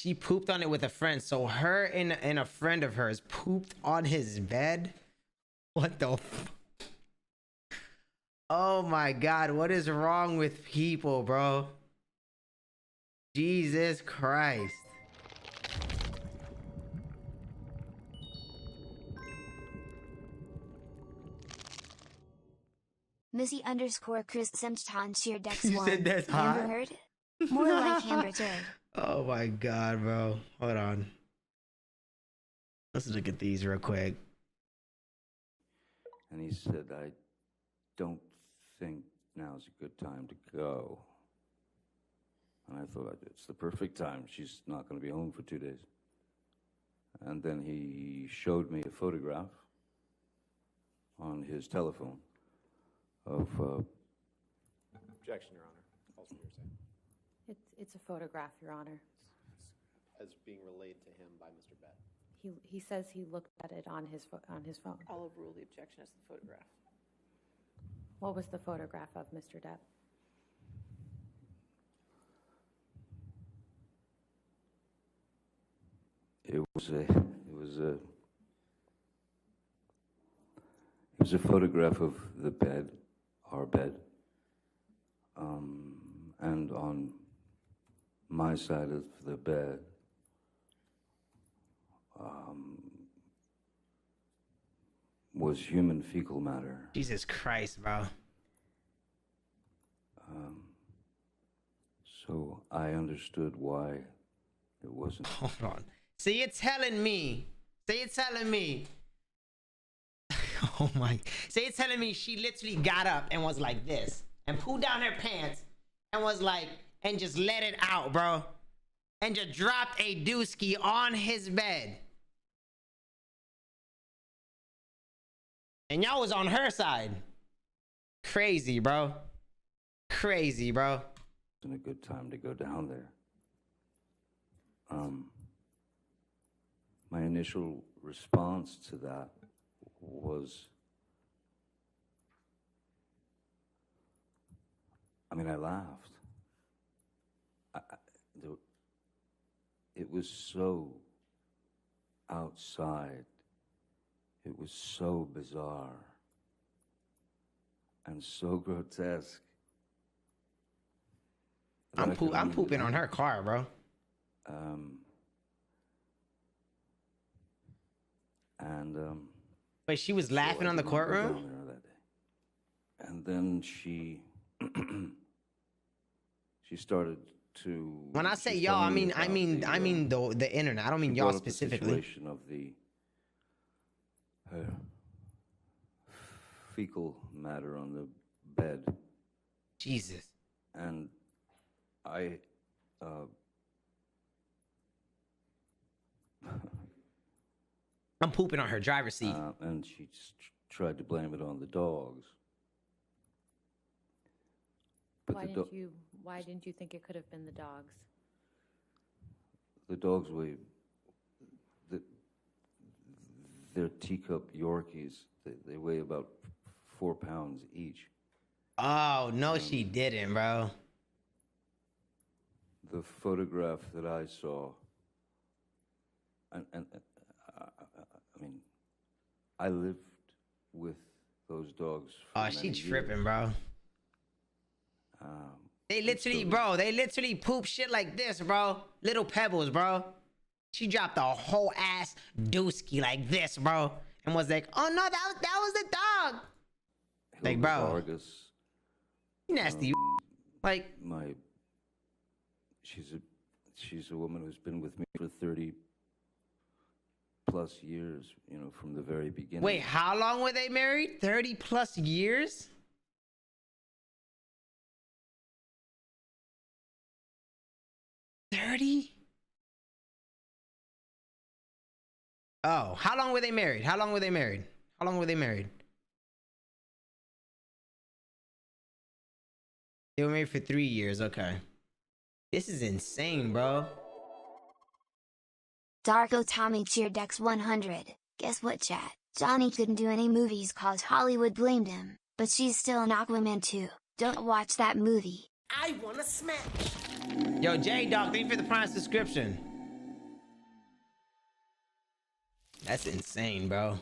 She pooped on it with a friend. So her and a friend of hers pooped on his bed. What the oh my god, what is wrong with people, bro? Jesus Christ. Missy _ Chris Semton cheer Dex You 1. said that's Amber hot? Heard? More like Amber Turd. Oh my god, bro. Hold on. Let's look at these real quick. And he said, I don't think now's a good time to go. And I thought, it's the perfect time. She's not going to be home for 2 days. And then he showed me a photograph on his telephone of... Objection, Your Honor. Also hearsay. It's a photograph, Your Honor. As being relayed to him by Mr. Bett. He says he looked at it on his phone. I'll overrule the objection as the photograph. What was the photograph of, Mr. Depp? It was a photograph of the bed, our bed, and on my side of the bed was human fecal matter. Jesus Christ, bro. So I understood why it wasn't. Hold on. So you're telling me. Oh my. So you're telling me she literally got up and was like this and pulled down her pants and was like, and just let it out, bro. And just dropped a dooski on his bed. And y'all was on her side. Crazy, bro. Crazy, bro. Wasn't a good time to go down there. My initial response to that was, I mean, I laughed. It was so outside. It was so bizarre and so grotesque. I'm pooping on her car, bro. Wait, she was laughing on the courtroom? And then she started to. When I say y'all, I mean the internet. I don't mean y'all specifically. The situation of the fecal matter on the bed. Jesus. And I'm pooping on her driver's seat. And she tried to blame it on the dogs. But Why didn't you think it could have been the dogs? The dogs they're teacup Yorkies. They weigh about 4 pounds each. Oh, no, she didn't, bro. The photograph that I saw, and I mean, I lived with those dogs for Oh, she many tripping, years. bro. They literally poop shit like this, bro. Little pebbles, bro. She dropped a whole ass dooski like this, bro. And was like, oh no, that was the dog. Like, bro. Vargas, You nasty. Like, she's a woman who's been with me for 30 plus years, you know, from the very beginning. wait, how long were they married? 30 plus years? $30? Oh, how long were they married? How long were they married? How long were they married? They were married for 3 years. Okay. This is insane, bro. Darko Tommy cheer Dex 100. Guess what, chat? Johnny couldn't do any movies cause Hollywood blamed him, but she's still in Aquaman 2. Don't watch that movie. I wanna smash. Yo, J Dog, thank you for the prime subscription. That's insane, bro.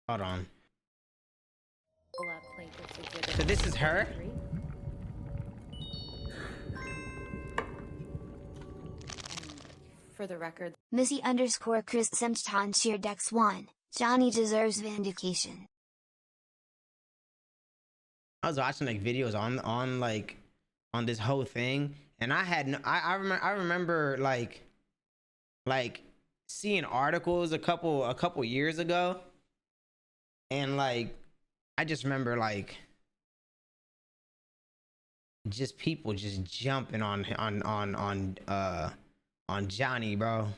Hold on. Pull up plaintiff's exhibit So this is her? 43. For the record, Missy_Chris Semchton cheer Dex 1. Johnny deserves vindication. I was watching like videos on this whole thing, and I remember like seeing articles a couple years ago, and like I just remember like just people just jumping on Johnny, bro.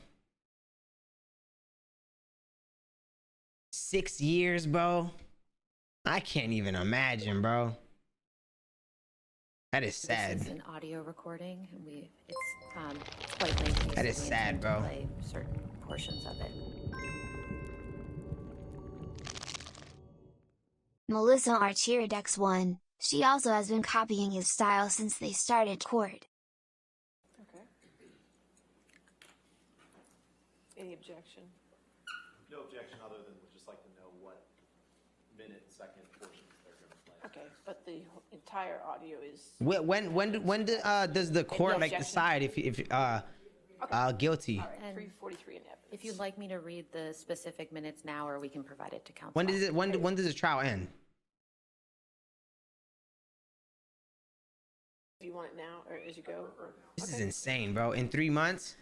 6 years, bro. I can't even imagine, bro. That is sad. this is an audio recording. It's quite lengthy. That so is we sad, intend to bro. Play certain portions of it. Melissa Archer Dex 1. She also has been copying his style since they started court. Okay. Any objection? No objection other than we'd just like to know what minute, second portions they're going to play. Okay, but the entire audio is. Does the court like objection? decide if guilty? All right, And 343 in evidence. If you'd like me to read the specific minutes now, or we can provide it to counsel. When does the trial end? Do you want it now or as you go? Or? This is insane, bro. In 3 months?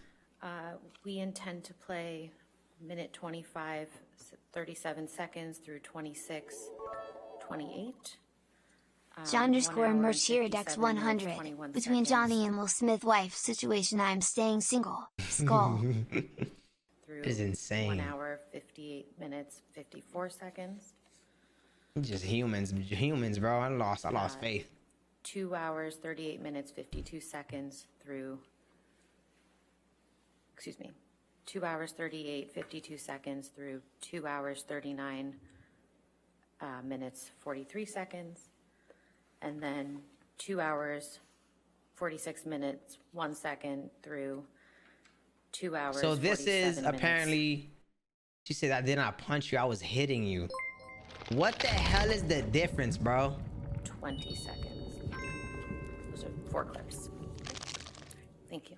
We intend to play minute 25, 37 seconds through 26, 28. John_Mercier 1 hour and Dex 57 minutes, 100. 21 Between seconds Johnny and Will Smith wife situation, I'm staying single. Skull. through It is insane. 1 hour, 58 minutes, 54 seconds. Just humans, bro. I lost faith. 2 hours, 38 minutes, 52 seconds through, 2 hours, 38, 52 seconds through 2 hours, 39 minutes, 43 seconds. And then 2 hours, 46 minutes, 1 second through 2 hours. So this is 47 minutes. apparently, she said, I did not punch you, I was hitting you. What the hell is the difference, bro? 20 seconds. Those are 4 clips. Thank you.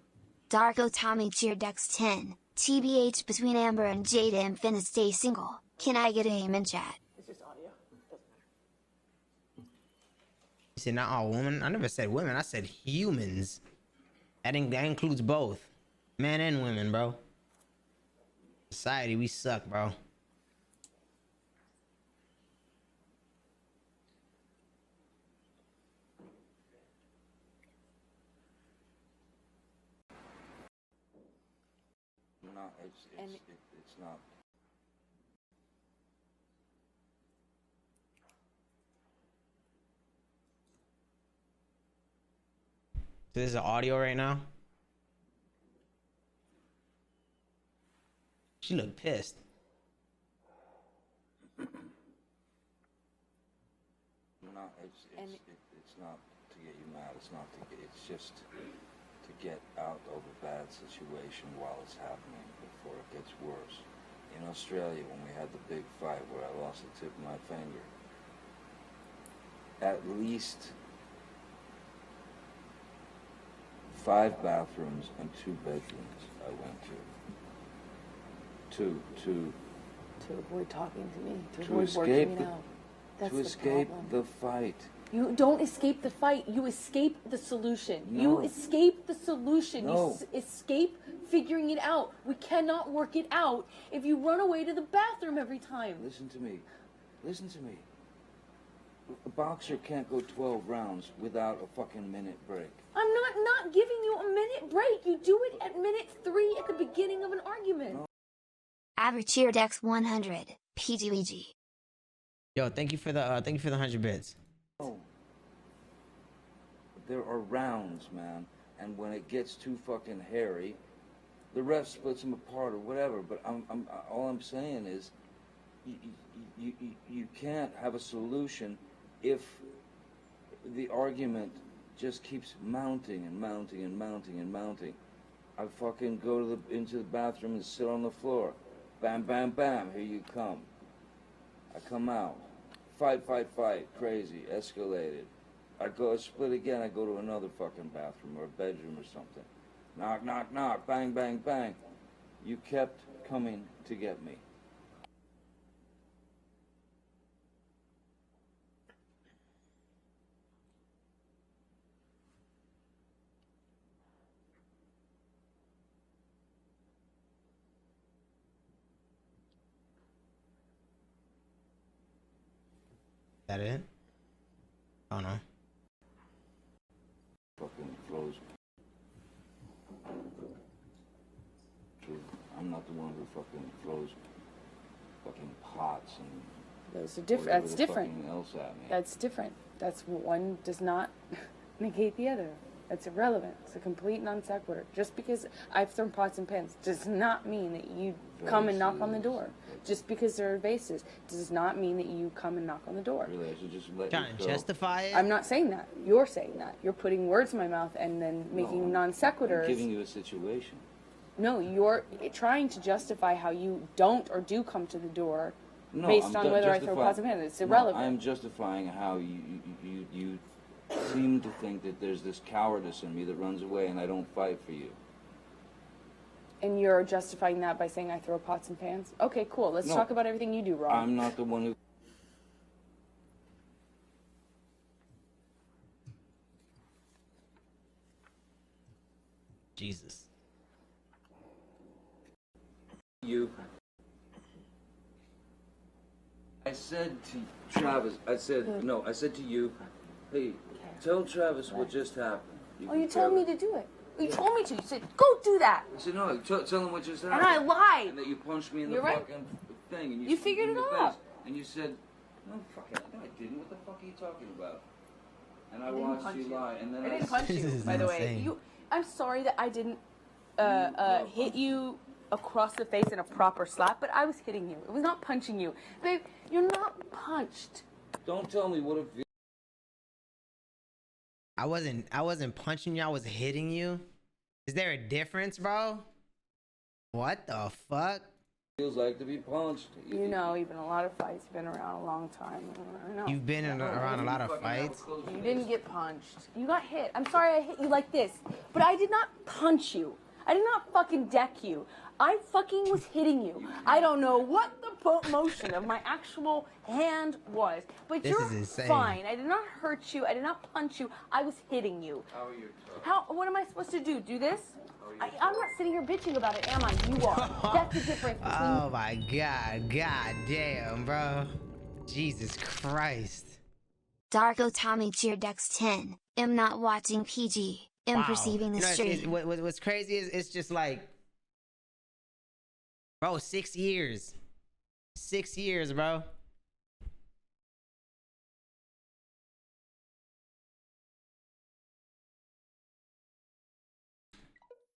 Darko Tommy cheer Dex 10. TBH between Amber and Jada and Finna stay single. Can I get a amen chat? It's just audio. Doesn't matter. You said not all women? I never said women, I said humans. That includes both. Men and women, bro. Society, we suck, bro. No, it's not. So this is audio right now. She looked pissed. No, it's not to get you mad. It's not to get. It's just to get out of a bad situation while it's happening before it gets worse. In Australia, when we had the big fight where I lost the tip of my finger, at least 5 bathrooms and 2 bedrooms I went to. To avoid talking to me. To To avoid escape working the- it out. That's to the escape problem. the fight. You don't escape the fight. You escape the solution. No. You escape the solution. No. You escape figuring it out. We cannot work it out if you run away to the bathroom every time. Listen to me. Listen to me. A boxer can't go 12 rounds without a fucking minute break. I'm not giving you a minute break. You do it at minute 3 at the beginning of an argument. No. Average cheer Dex 100. PGWG. Yo, thank you for the 100 bits. No. There are rounds, man, and when it gets too fucking hairy, the ref splits them apart or whatever. But all I'm saying is, you can't have a solution if the argument just keeps mounting and mounting and mounting and mounting. I fucking go into the bathroom and sit on the floor. Bam, bam, bam, here you come. I come out. Fight, crazy, escalated. I go split again, I go to another fucking bathroom or a bedroom or something. Knock, knock, knock, bang, bang, bang. You kept coming to get me. That it? Oh no. Fucking flows. I'm not the one who fucking throws fucking pots and Those are different. That's different. fucking else at me. That's different. That's one does not negate the other. That's irrelevant. It's a complete non sequitur. Just because I've thrown pots and pans does not mean that you come and knock on the door. Just because there are vases does not mean that you come and knock on the door. Really, I should just let Trying you to go. justify it? I'm not saying that. You're saying that. You're putting words in my mouth and then making non sequiturs. I'm giving you a situation. No, you're trying to justify how you don't or do come to the door No, based I'm on whether I throw justifying- pots and pans. It's irrelevant. No, I'm justifying how you seem to think that there's this cowardice in me that runs away and I don't fight for you. And you're justifying that by saying I throw pots and pans? Okay, cool. Let's No, talk about everything you do wrong. I'm not the one who... Jesus. You. I said to Travis, I said to you, hey, tell Travis what just happened. Oh, you told me to do it. You told me to. You said, go do that. I said, no, tell him what just happened. And I lied. And that you punched me in You're the right. fucking thing. And You figured in it the out. face. And you said, no, fuck it. No, I didn't. What the fuck are you talking about? And I didn't watched punch you you. lie. And then I didn't punch This you, is by the way. insane. I'm sorry that I didn't hit you across the face in a proper slap, but I was hitting you. It was not punching you. Babe, you're not punched. Don't tell me what it feels. I wasn't punching you, I was hitting you. Is there a difference, bro? What the fuck? Feels like to be punched. You know, even a lot of fights. You've been around a long time. I know. You've been around a lot of fights. You didn't get punched. You got hit. I'm sorry I hit you like this, but I did not punch you. I did not fucking deck you. I fucking was hitting you. I don't know what the motion of my actual hand was, but This you're is insane. fine. I did not hurt you. I did not punch you. I was hitting you. How are you? What am I supposed to do? Do this? I'm not sitting here bitching about it, am I? You are. That's the difference between Oh my god, god damn, bro. Jesus Christ. Darko Tommy cheered Dex 10. Am not watching PG. Am Wow. perceiving the You know, stream. what's crazy is it's just like, bro, 6 years. 6 years, bro.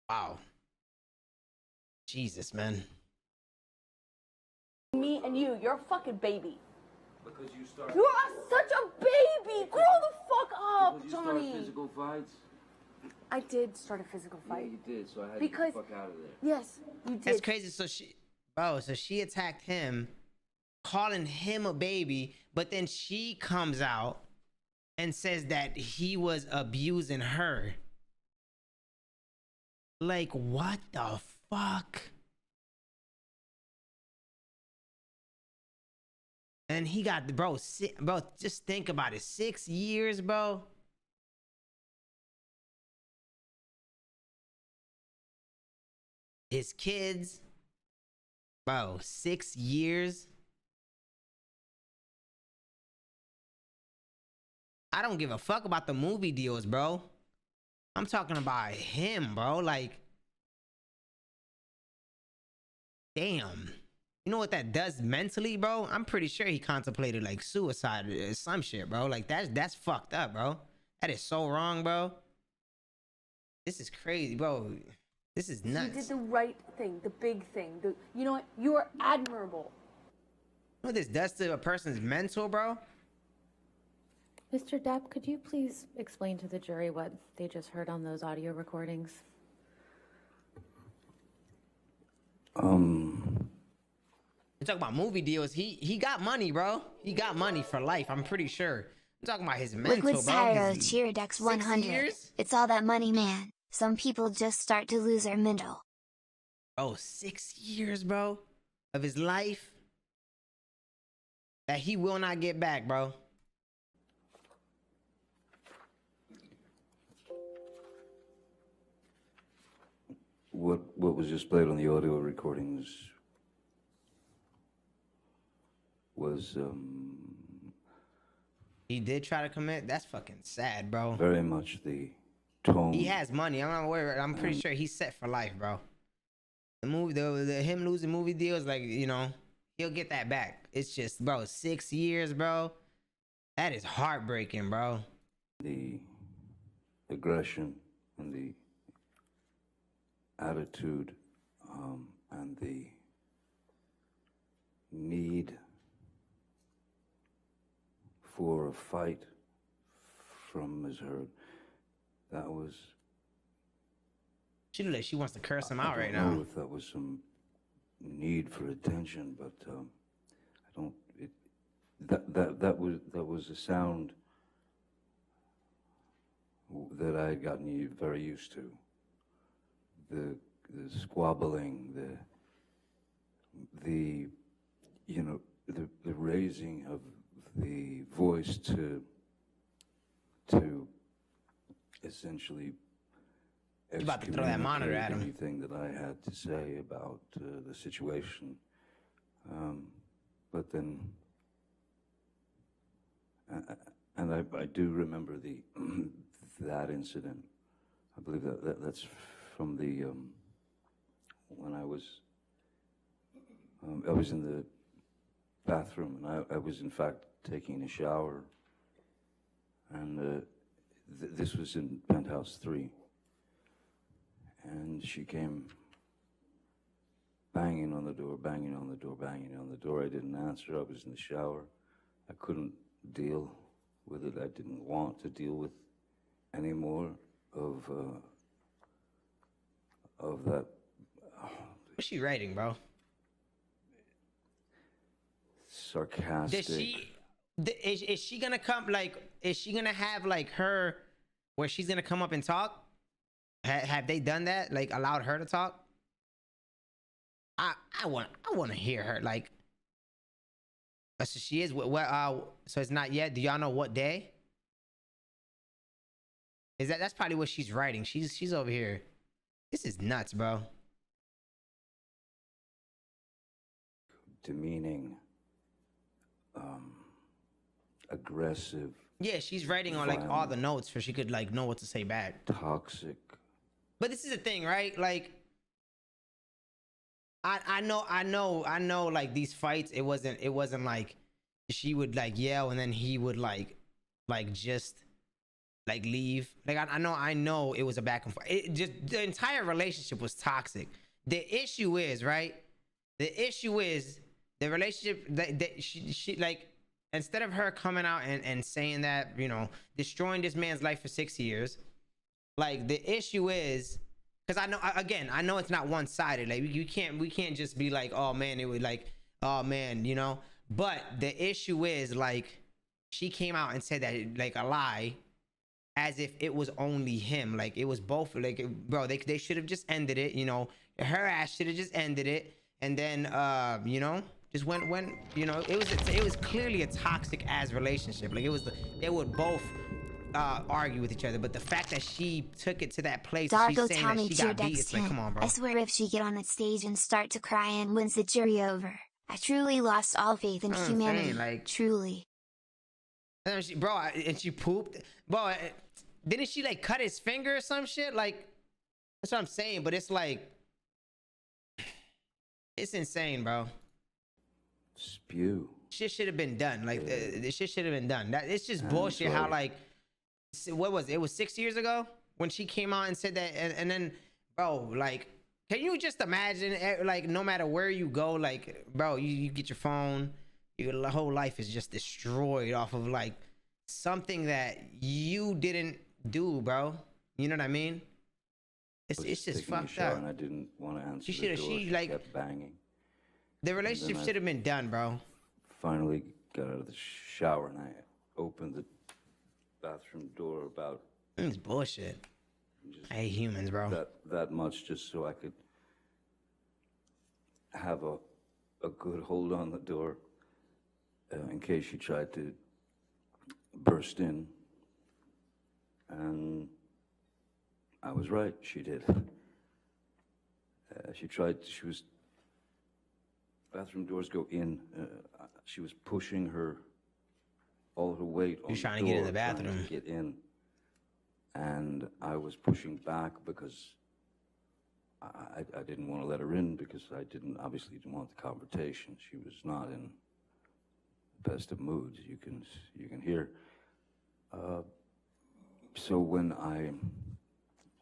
Wow. Jesus, man. me and you. You're a fucking baby. Because you start. You are such a baby. Grow the fuck up, Because you start Johnny. physical fights. I did start a physical Yeah, fight. you did. So I had Because- to get the fuck out of there. Yes, you did. That's crazy. So she attacked him, calling him a baby, but then she comes out and says that he was abusing her. Like, what the fuck? And he got, bro, just think about it. 6 years, bro. His kids, bro, 6 years. I don't give a fuck about the movie deals, bro. I'm talking about him, bro. Like, damn. You know what that does mentally, bro? I'm pretty sure he contemplated like suicide or some shit, bro. Like that's fucked up, bro. That is so wrong, bro. This is crazy, bro. This is nuts. You did the right thing, the big thing. You know what? You are admirable. What this does to a person's mental, bro? Mr. Depp, could you please explain to the jury what they just heard on those audio recordings? You talking about movie deals? He got money, bro. He got money for life. I'm pretty sure. I'm talking about his mental, Liquid bro. Pyro He's Cheer Dex 100. years? It's all that money, man. Some people just start to lose their mental. Oh, 6 years, bro, of his life that he will not get back, bro. What was just played on the audio recordings was He did try to commit. That's fucking sad, bro. very much the tone. He has money. I'm not worried. I'm pretty sure he's set for life, bro. The movie, the him losing movie deals, like, you know, he'll get that back. It's just, bro, 6 years, bro. That is heartbreaking, bro. The aggression and the attitude and the need for a fight from Ms. Heard, that was... She look like she wants to curse him out right I don't know now. if that was some need for attention, but I don't... That was a sound that I had gotten very used to. The squabbling, the you know, the raising of the voice to essentially He's about to throw that monitor at him. anything that I had to say about the situation. But then, and I do remember that incident. I believe that's from the when I was in the bathroom, and I was in fact taking a shower, and this was in Penthouse 3, and she came banging on the door, banging on the door, banging on the door. I didn't answer. I was in the shower. I couldn't deal with it. I didn't want to deal with any more of that. What's she writing, bro? Sarcastic. Is she gonna come, like, is she gonna have, like, her, where she's gonna come up and talk? Have they done that? Like, allowed her to talk? I want to hear her, like, so she is, so it's not yet. Do y'all know what day? That's probably what she's writing. She's over here. This is nuts, bro. Demeaning, aggressive. Yeah, she's writing on, like, all the notes so she could, like, know what to say back. Toxic. But this is the thing, right? Like, I know, like, these fights, it wasn't like she would, like, yell and then he would, like just, like, leave. Like, I know it was a back and forth. It just, the entire relationship was toxic. The issue is, right? The issue is the relationship that she like, instead of her coming out and saying that, you know, destroying this man's life for 6 years, like, the issue is, because I know it's not one-sided. Like, we can't just be like, oh man, it was like, oh man, you know. But the issue is, like, she came out and said that, like, a lie, as if it was only him. Like, it was both. Like, bro, they should have just ended it. You know, her ass should have just ended it, and then you know, just went, you know, it was clearly a toxic ass relationship. Like, they would both argue with each other, but the fact that she took it to that place, Dargo she's saying Tommy that she got beat, Dex it's like, 10. come on, bro. I swear if she get on that stage and start to cry and wins the jury over, I truly lost all faith in I'm saying, humanity. like, truly. And then and she pooped, bro. Didn't she, like, cut his finger or some shit? Like, that's what I'm saying. But it's like, it's insane, bro. Spew. Shit should have been done. Like, this shit should have been done. It's just I'm bullshit. How, sorry. like, what was it? It was 6 years ago when she came out and said that, and then, bro, like, can you just imagine, like, no matter where you go, like, bro, you get your phone, Your whole life is just destroyed off of like something that you didn't do, bro. You know what I mean? It's just taking a fucked shower up. and I didn't want to answer She the shoulda- door. she, She like- kept banging. The relationship I- should have been done, bro. Finally got out of the shower and I opened the bathroom door about It's bullshit. just I hate humans, bro. that much, just so I could have a good hold on the door in case she tried to burst in. And I was right, she did. Bathroom doors go in. She was pushing all her weight on was the trying to get in door, the trying to bathroom. get in. And I was pushing back because I didn't want to let her in because I obviously didn't want the confrontation. She was not in the best of moods. You can hear. So when I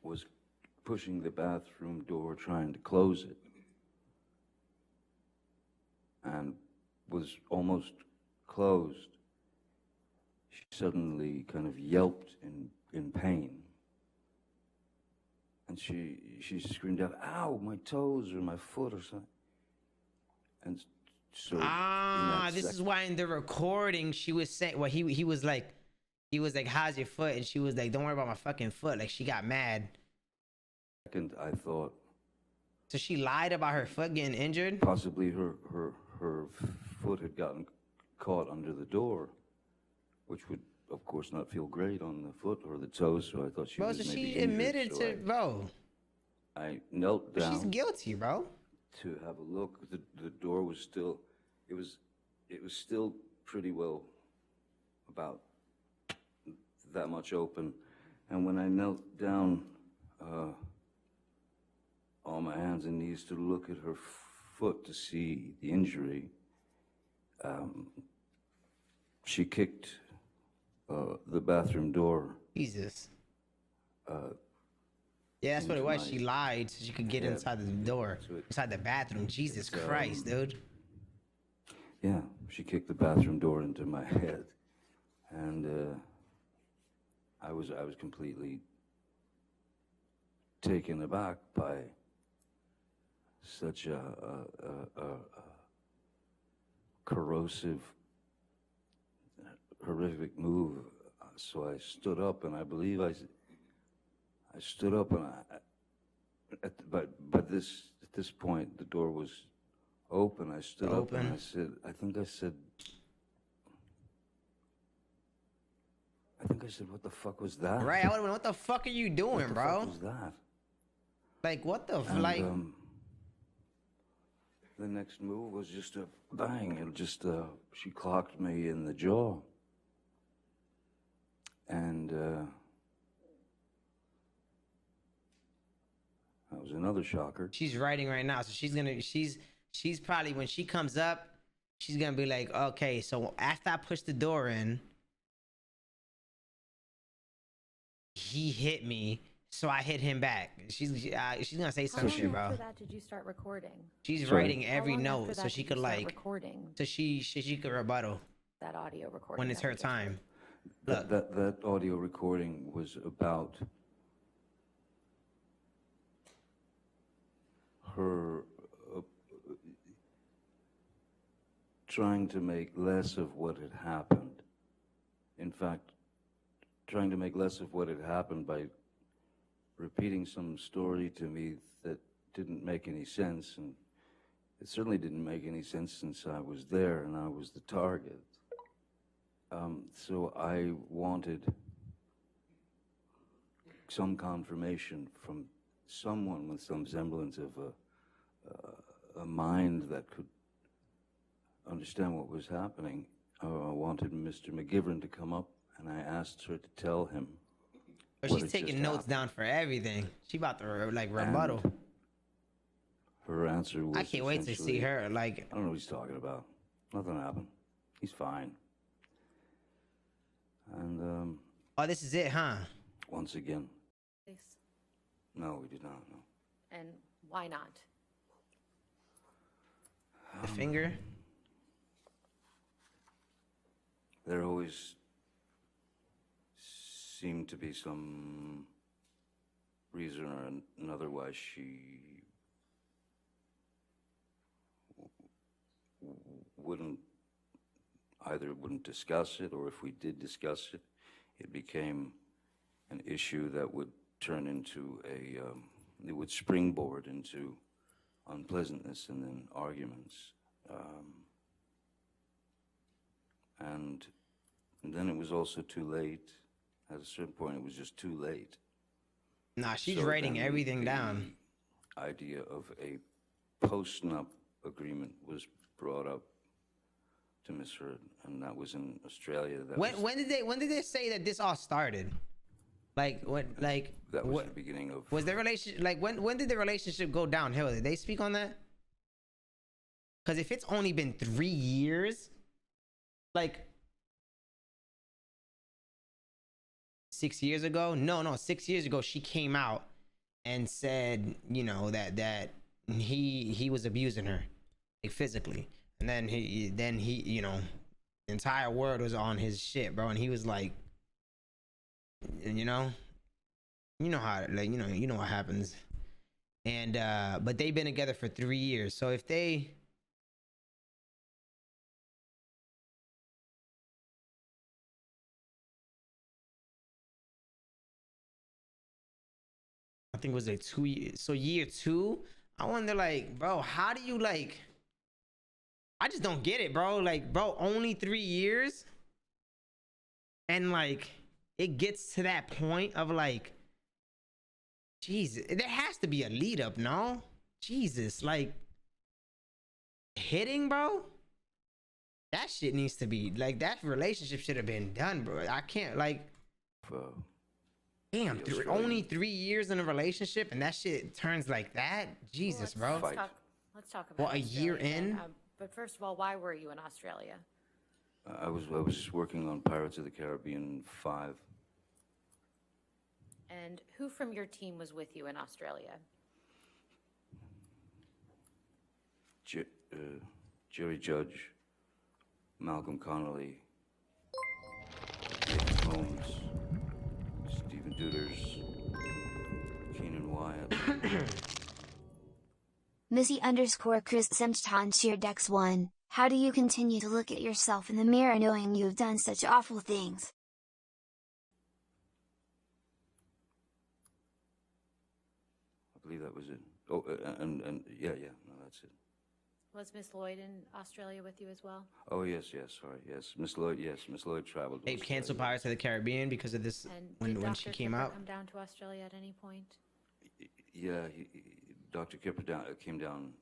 was pushing the bathroom door, trying to close it, and was almost closed, she suddenly kind of yelped in pain. And she screamed out, "Ow, my toes or my foot or something." And so This is why in the recording she was saying, well, he was like, "How's your foot?" And she was like, "Don't worry about my fucking foot." Like she got mad. second, I thought So she lied about her foot getting injured. possibly her foot had gotten caught under the door, which would, of course, not feel great on the foot or the toes. So I thought she Bro, was so maybe she injured, admitted so to, bro. I knelt down. She's guilty, bro. To have a look. The door was still, it was still pretty well about that much open. And when I knelt down on my hands and knees to look at her foot to see the injury, she kicked the bathroom door. Jesus. Yeah, that's what it was. She lied so she could get inside the door, inside the bathroom. Jesus Christ, dude. Yeah, she kicked the bathroom door into my head, and I was completely taken aback by such a corrosive, horrific move. So I stood up, and I believe I stood up, and at this point the door was open. I stood up and I said, I think I said, "What the fuck was that?" Right, I would have been, what the fuck are you doing, bro? What the fuck was that? Like, what the, And, like, the next move was just a bang. It just, she clocked me in the jaw. And that was another shocker. she's writing right now, so she's probably, when she comes up, she's gonna be like, okay, so after I pushed the door in, he hit me, so I hit him back. She's gonna say some shit, bro. After that, did you start recording? She's Sorry? writing every How long after note so that she did could you start like, recording so she could rebuttal that audio recording when it's that her we just time. Look, That audio recording was about her trying to make less of what had happened. In fact, trying to make less of what had happened by repeating some story to me that didn't make any sense, and it certainly didn't make any sense since I was there and I was the target. So I wanted some confirmation from someone with some semblance of a mind that could understand what was happening. I wanted Mr. McGivern to come up, and I asked her to tell him. but what she's had taking just notes happened. down for everything. She about to like rebuttal. And her answer was, I can't wait to see essentially, her. Like, I don't know what he's talking about. Nothing happened. He's fine. And oh, this is it, huh? once again, Please. no, we did not. No. And why not? The finger. there always seemed to be some reason or another why she wouldn't discuss it, or if we did discuss it, it became an issue that would turn into it would springboard into unpleasantness and then arguments. And then it was also too late. At a certain point, it was just too late. Nah, she's So writing then everything down. The idea of a post-nup agreement was brought up to Miss Heard, and that was in Australia. When did they say that this all started? Like what? Like that was what, the beginning of. was the relationship like when did the relationship go downhill? Did they speak on that? Because if it's only been 3 years, like 6 years ago, no, 6 years ago, she came out and said, you know, that he was abusing her, like physically, and then he, you know, the entire world was on his shit, bro, and he was like, you know how, like, you know what happens, and but they've been together for 3 years, so if they. I think it was like 2 years. So year 2, I wonder, like, bro, how do you, like, I just don't get it, bro. Like, bro, only 3 years. And like, it gets to that point of like, Jesus, there has to be a lead up, no? Jesus, like, hitting, bro? That shit needs to be, like, that relationship should have been done, bro. I can't, like, damn, only 3 years in a relationship and that shit turns like that? Jesus, bro. Let's talk about a year in? But first of all, why were you in Australia? I was working on Pirates of the Caribbean 5. And who from your team was with you in Australia? Jerry Judge, Malcolm Connolly, Nathan Holmes, Stephen Duders, Keenan Wyatt. Missy_Chris Semston cheer Dex 1. How do you continue to look at yourself in the mirror knowing you've done such awful things? I believe that was it. Oh, and yeah, no, that's it. Was Miss Lloyd in Australia with you as well? Oh, yes, sorry, yes. Miss Lloyd traveled. They canceled Pirates of the Caribbean because of this, and when she came out? come down to Australia at any point? Yeah, Dr. Kipper came down.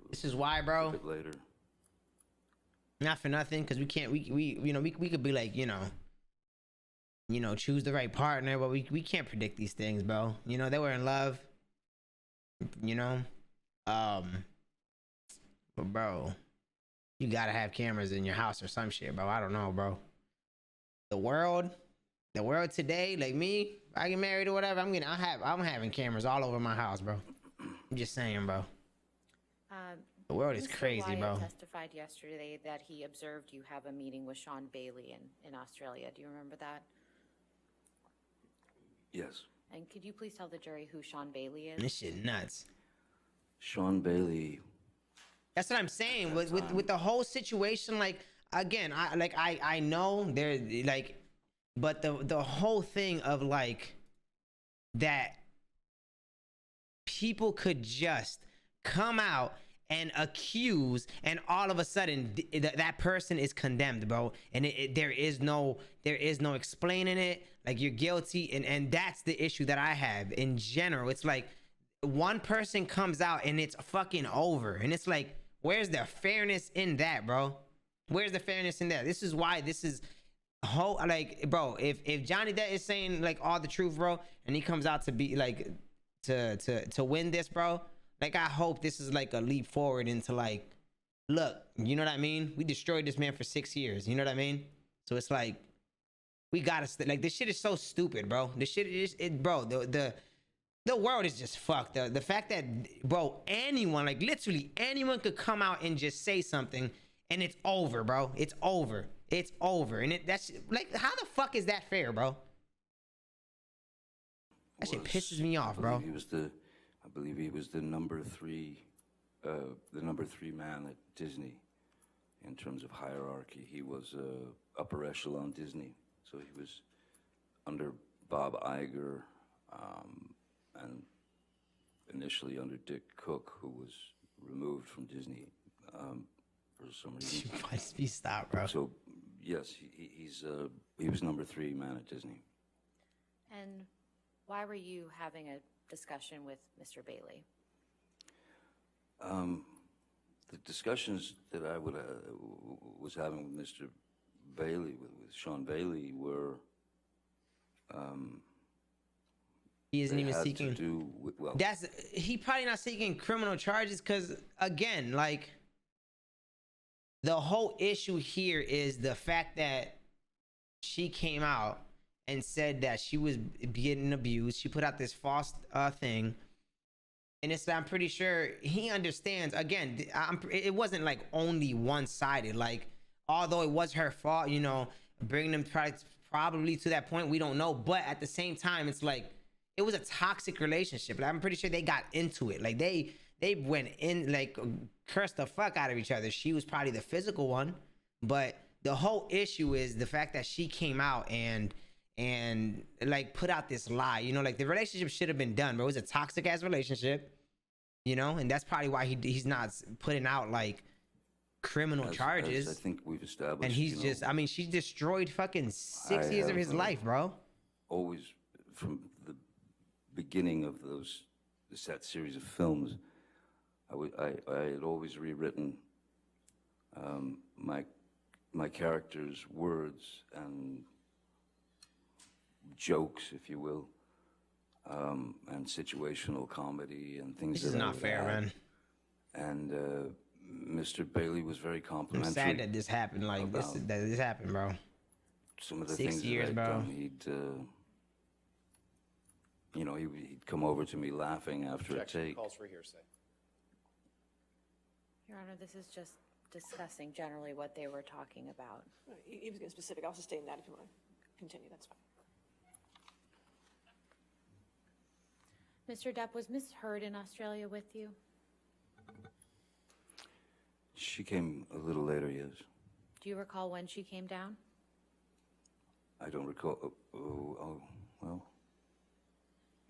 This is why, bro. A bit later. Not for nothing, because we can't, we could be like, choose the right partner, but we can't predict these things, bro. They were in love, but bro, you gotta have cameras in your house or some shit, bro. I don't know, bro. The world today, like me, if I get married or whatever, I'm having cameras all over my house, bro. I'm just saying, bro. The world is crazy, Wyatt bro. Testified yesterday that he observed you have a meeting with Sean Bailey in Australia. Do you remember that? Yes. And could you please tell the jury who Sean Bailey is? This shit nuts. Sean Bailey. That's what I'm saying. With the whole situation, like, again, I know there, like, but the whole thing of like that people could just come out and accuse, and all of a sudden that person is condemned, bro, and there is no explaining it, like, you're guilty, and that's the issue that I have in general. It's like one person comes out and it's fucking over, and it's like, where's the fairness in that, bro? Where's the fairness in that? This is why this is whole, like, bro, if Johnny Depp is saying like all the truth, bro, and he comes out to be like to win this, bro, like, I hope this is like a leap forward into like, look, you know what I mean? We destroyed this man for 6 years. You know what I mean? So it's like, we gotta like, this shit is so stupid, bro. This shit is bro. The world is just fucked. The fact that, bro, anyone, like literally anyone could come out and just say something, and it's over, bro. It's over. It's over. And that's like, how the fuck is that fair, bro? That shit pisses me off, bro. I believe he was the number three man at Disney in terms of hierarchy. He was upper echelon Disney, so he was under Bob Iger, and initially under Dick Cook, who was removed from Disney for some reason. You stop, bro. So yes, he was number three man at Disney. And why were you having a discussion with Mr. Bailey? The discussions that I was having with Mr. Bailey, with Sean Bailey, were he isn't even had seeking. to do with, well, He probably not seeking criminal charges because, again, like, the whole issue here is the fact that she came out and said that she was getting abused. She put out this false thing. And I'm pretty sure he understands. Again, it wasn't like only one-sided. Like, although it was her fault, you know, bringing them probably to that point, we don't know. But at the same time, it's like, it was a toxic relationship. Like, I'm pretty sure they got into it. Like, they went in, like, cursed the fuck out of each other. She was probably the physical one. But the whole issue is the fact that she came out and like put out this lie, you know, like the relationship should have been done, but it was a toxic ass relationship, you know, and that's probably why he's not putting out like criminal charges. As I think we've established. And he's just, I mean, she destroyed fucking 6 years of his life, bro. Always, from the beginning of that series of films, I had always rewritten my character's words and jokes, if you will, and situational comedy and things. This is not fair, man. And Mr. Bailey was very complimentary. I'm sad that this happened. Like this happened, bro. Some of the 6 things years, that I'd bro. done, he'd come over to me laughing after a Objection. take. Calls for hearsay. Your Honor, this is just discussing generally what they were talking about. He was getting specific. I'll sustain that if you want to continue. That's fine. Mr. Depp, was Miss Heard in Australia with you? She came a little later, yes. Do you recall when she came down? I don't recall. Oh, well.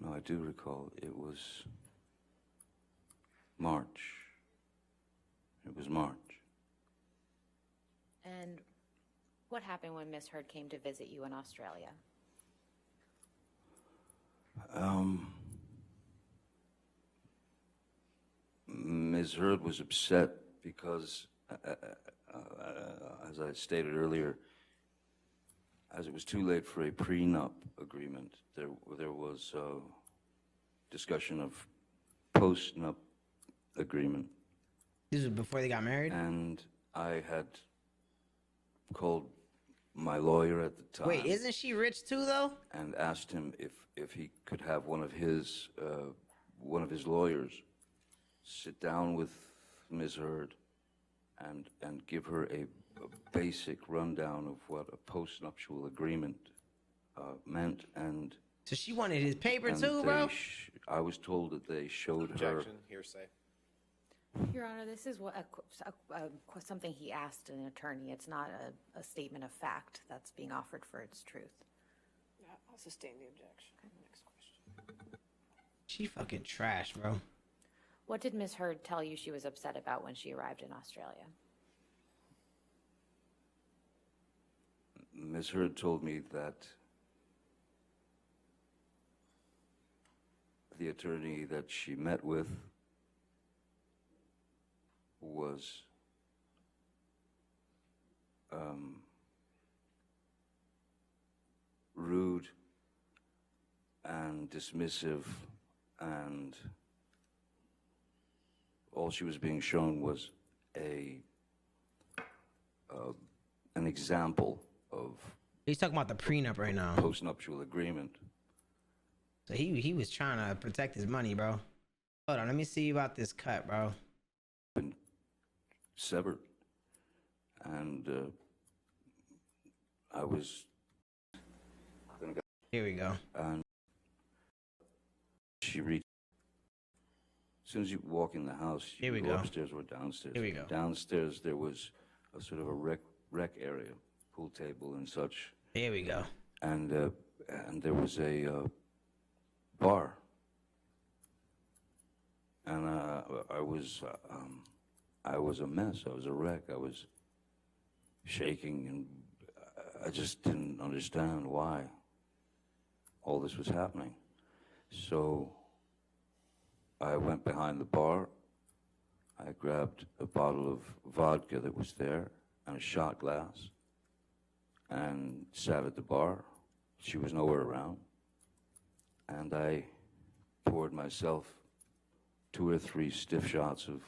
No, I do recall. It was March. It was March. And what happened when Miss Heard came to visit you in Australia? Ms. Heard was upset because, as I stated earlier, as it was too late for a prenup agreement, there was discussion of post-nup agreement. This was before they got married? And I had called my lawyer at the time. Wait, isn't she rich too, though? And asked him if he could have one of his lawyers sit down with Ms. Heard and give her a basic rundown of what a postnuptial agreement meant. And so she wanted his paper too, bro? I was told that they showed her. Objection. Hearsay. Your Honor, this is what something he asked an attorney. It's not a statement of fact that's being offered for its truth. Yeah, I'll sustain the objection. Next question. She fucking trash, bro. What did Ms. Heard tell you she was upset about when she arrived in Australia? Ms. Heard told me that the attorney that she met with was rude and dismissive, and all she was being shown was an example of He's talking about the prenup right now. postnuptial agreement. So he was trying to protect his money, bro. Hold on, let me see about this cut, bro. Been severed. and I was gonna go, Here we go. and she reached. As soon as you walk in the house, Here we you go go. upstairs or downstairs. Here we go. Downstairs there was a sort of a rec area, pool table and such, Here we go. and there was a bar, and I was a mess. I was a wreck. I was shaking, and I just didn't understand why all this was happening. So I went behind the bar. I grabbed a bottle of vodka that was there and a shot glass and sat at the bar. She was nowhere around. And I poured myself 2 or 3 stiff shots of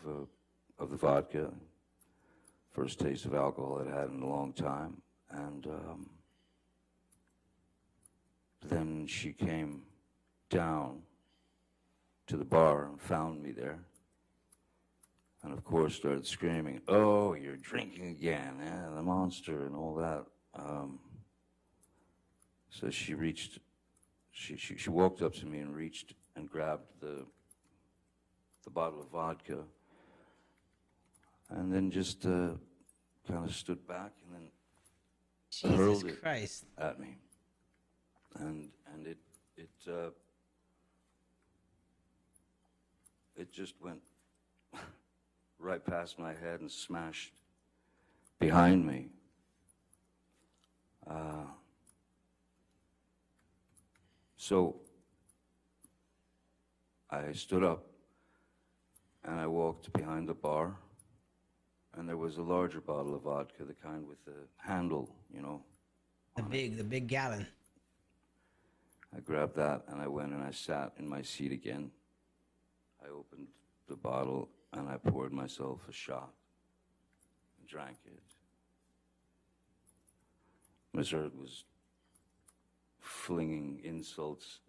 the vodka. First taste of alcohol I'd had in a long time. And then she came down to the bar and found me there. And of course started screaming, "Oh, you're drinking again, yeah, the monster," and all that. So she reached, she walked up to me and reached and grabbed the bottle of vodka, and then just kind of stood back and then hurled Jesus it Christ. at me, and it just went right past my head and smashed behind me. So I stood up and I walked behind the bar, and there was a larger bottle of vodka, the kind with the handle, you know. The big gallon. I grabbed that and I went and I sat in my seat again. I opened the bottle and I poured myself a shot and drank it. Mr. was flinging insults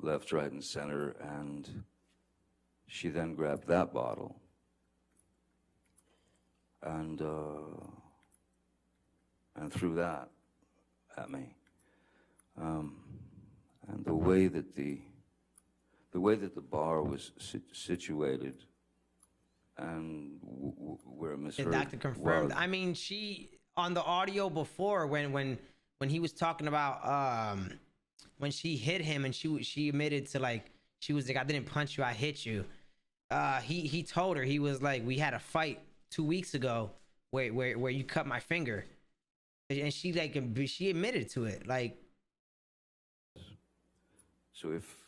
left, right, and center, and she then grabbed that bottle and threw that at me. And the way that the bar was situated and where Miss The Heard doctor confirmed. was, I mean, she on the audio before when he was talking about when she hit him and she admitted to, like, she was like, "I didn't punch you, I hit you." He told her, he was like, "We had a fight 2 weeks ago where you cut my finger," and she admitted to it. Like, so if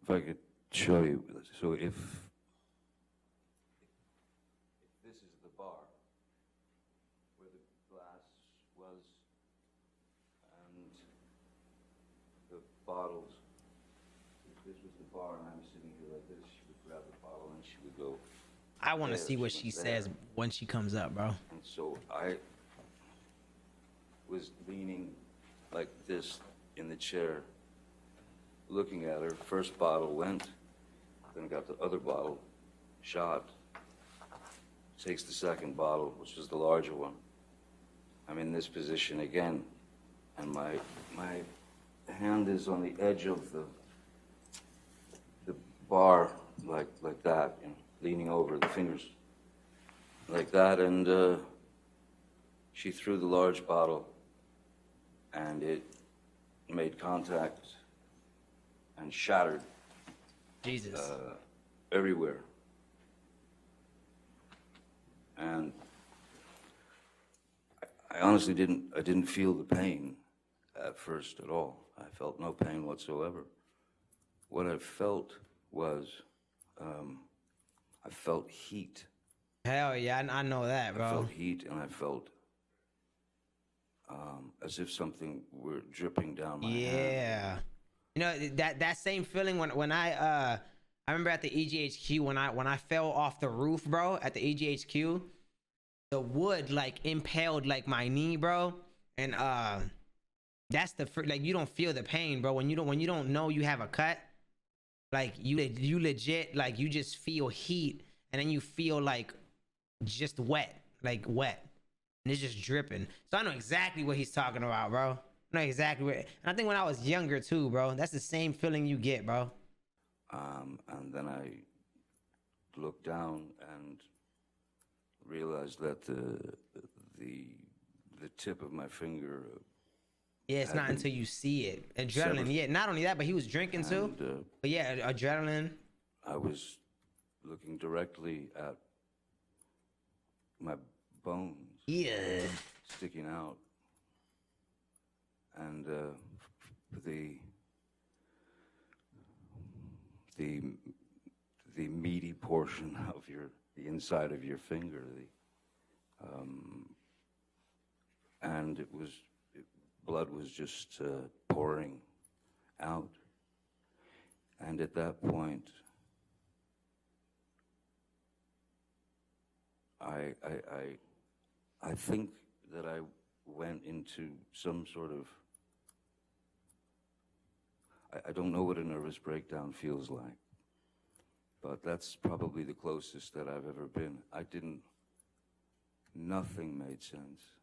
I could show you, so if this is the bar where the glass was and the bottles, if this was the bar and I'm sitting here like this, she would grab the bottle and she would go. I want to there, see what she she went there. says when she comes up, bro. And so I was leaning like this in the chair, looking at her. First bottle went, then got the other bottle, shot, takes the second bottle, which was the larger one. I'm in this position again, and my hand is on the edge of the bar, like that, you know, leaning over, the fingers like that, and she threw the large bottle, and it made contact and shattered Jesus. everywhere. And I honestly didn't feel the pain at first at all. I felt no pain whatsoever. What I felt was, I felt heat. Hell yeah, I know that, bro. I felt heat, and I felt as if something were dripping down my hand. Yeah. You know, that same feeling when I remember at the EGHQ when I fell off the roof, bro, at the EGHQ, the wood like impaled like my knee, bro, and that's like, you don't feel the pain, bro, when you don't know you have a cut. Like you legit, like, you just feel heat, and then you feel like just wet, like wet, and it's just dripping. So I know exactly what he's talking about, bro. I know exactly what. And I think when I was younger too, bro, that's the same feeling you get, bro. And then I looked down and realized that the tip of my finger. Yeah, it's not until you see it. Adrenaline, severed. yeah. Not only that, but he was drinking too. But yeah, adrenaline. I was looking directly at my bones. Yeah. Sticking out, and the meaty portion of the inside of your finger, and blood was just pouring out, and at that point, I think that I went into some sort of, I don't know what a nervous breakdown feels like, but that's probably the closest that I've ever been. Nothing made sense.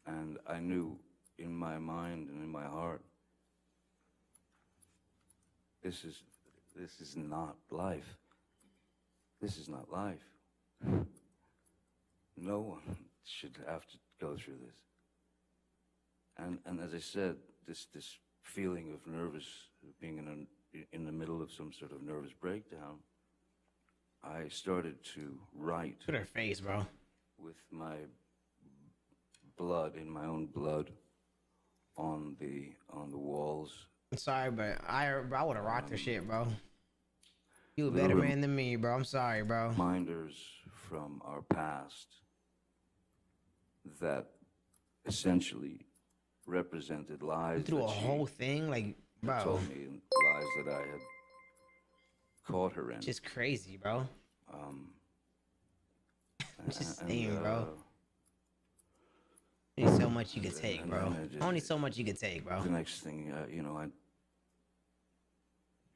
And I knew in my mind and in my heart, this is not life. This is not life. No one should have to go through this. And as I said, this feeling of nervous, being in the middle of some sort of nervous breakdown, I started to write. Look at her face, bro. With my blood, in my own blood, on the walls. I'm sorry, but I would have rocked her shit, bro. You a better man than me, bro. I'm sorry, bro. Reminders from our past that essentially represented lies. Through a whole thing, like, bro. Told me lies that I had caught her in. Just crazy, bro. I'm just saying, bro. Only so much you could take, bro. Only so much you could take, bro. The next thing,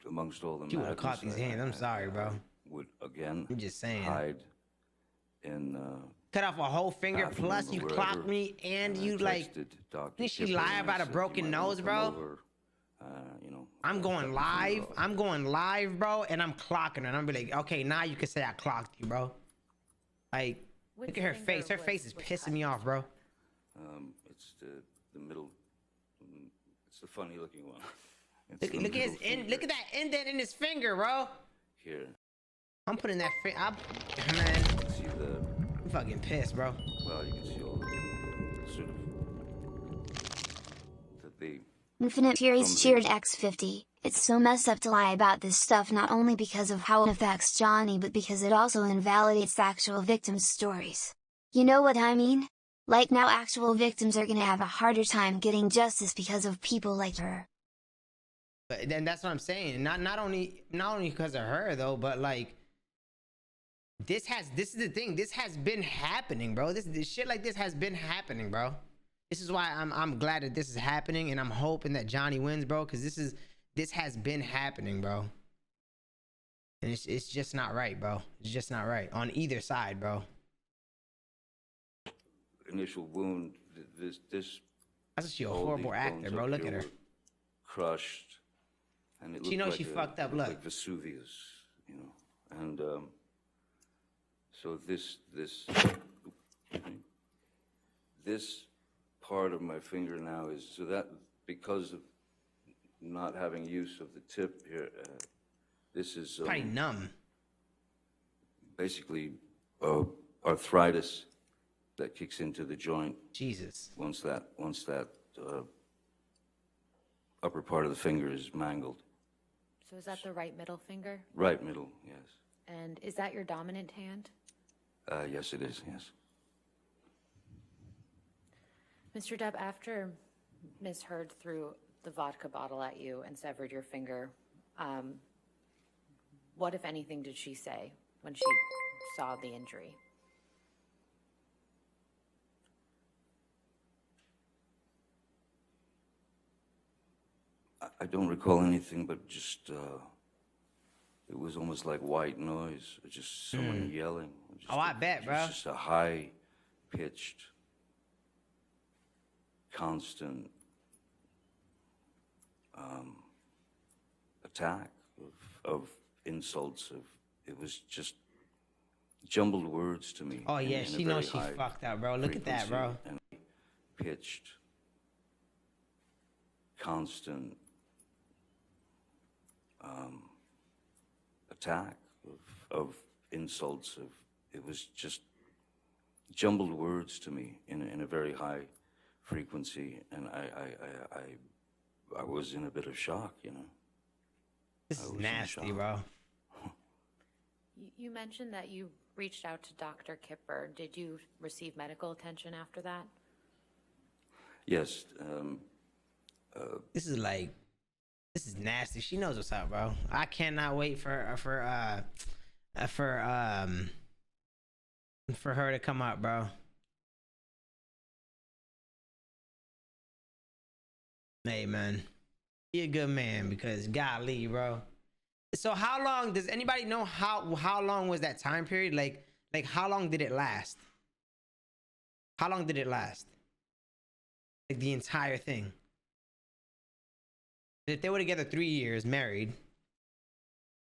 amongst all the you would have caught these hands. I'm sorry, bro. Would again. I'm just saying. Hide in. Cut off a whole finger. Plus, you clocked me, and you like. Didn't she lie about a broken nose, bro? I'm going live. I'm going live, bro, and I'm clocking her. And I'm be like, okay, now you can say I clocked you, bro. Like, look at her face. Her face is pissing me off, bro. It's the middle. It's the funny looking one. Look at his end. Look at that indent in his finger, bro. Here. I'm putting that. Man, see the. I'm fucking pissed, bro. Well, you can see all the sort of the. Infinite Furies cheered X50. It's so messed up to lie about this stuff, not only because of how it affects Johnny, but because it also invalidates the actual victims' stories. You know what I mean? Like, now actual victims are gonna have a harder time getting justice because of people like her. But then that's what I'm saying. Not only because of her though, but like this is the thing. This has been happening, bro. This shit like this has been happening, bro. This is why I'm glad that this is happening, and I'm hoping that Johnny wins, bro, because this has been happening, bro. And it's just not right, bro. It's just not right on either side, bro. Initial wound. That's she a horrible actor, bro. Look at her. Crushed. And it looked she knows like she fucked up. Look. Like Vesuvius, and so this part of my finger now is so that because of not having use of the tip here, this is probably numb. Basically, arthritis that kicks into the joint. Jesus. Once that upper part of the finger is mangled. So is that the right middle finger? Right middle, yes. And is that your dominant hand? Yes, it is, yes. Mr. Depp, after Ms. Heard threw the vodka bottle at you and severed your finger, what, if anything, did she say when she saw the injury? I don't recall anything but just It was almost like white noise, just someone yelling. Just Oh, I bet, it bro. was just a high-pitched, constant attack of insults. It was just jumbled words to me. Oh yeah, in a she knows very she high fucked up, bro. Look at that, bro. frequency and pitched, constant attack of insults. It was just jumbled words to me in a very high frequency, and I was in a bit of shock, you know. This is nasty, bro. You mentioned that you reached out to Dr. Kipper. Did you receive medical attention after that? Yes. This is nasty. She knows what's up, bro. I cannot wait for her to come up, bro. Hey, man, be a good man, because golly, bro. So how long, does anybody know how long was that time period? Like how long did it last? How long did it last? Like the entire thing. If they were together 3 years, married,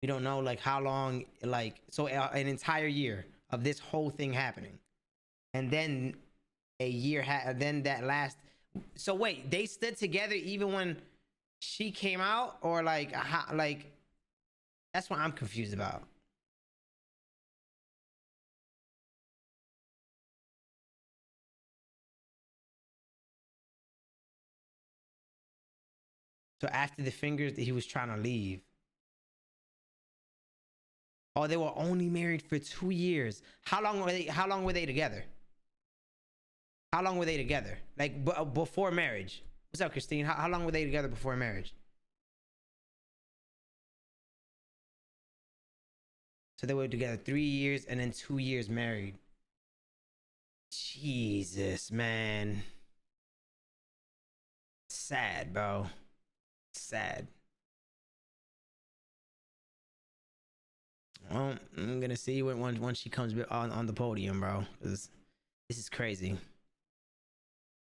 we don't know like how long, like, so an entire year of this whole thing happening, and then a year then that last. So wait, they stood together even when she came out, or like how, like, that's what I'm confused about. So after the fingers, he was trying to leave. Oh, they were only married for 2 years. How long were they? How long were they together? How long were they together? Like before marriage. What's up, Christine? How long were they together before marriage? So they were together 3 years and then 2 years married. Jesus, man. Sad, bro. Sad. Well, I'm gonna see when once she comes on the podium, bro. 'Cause this is crazy.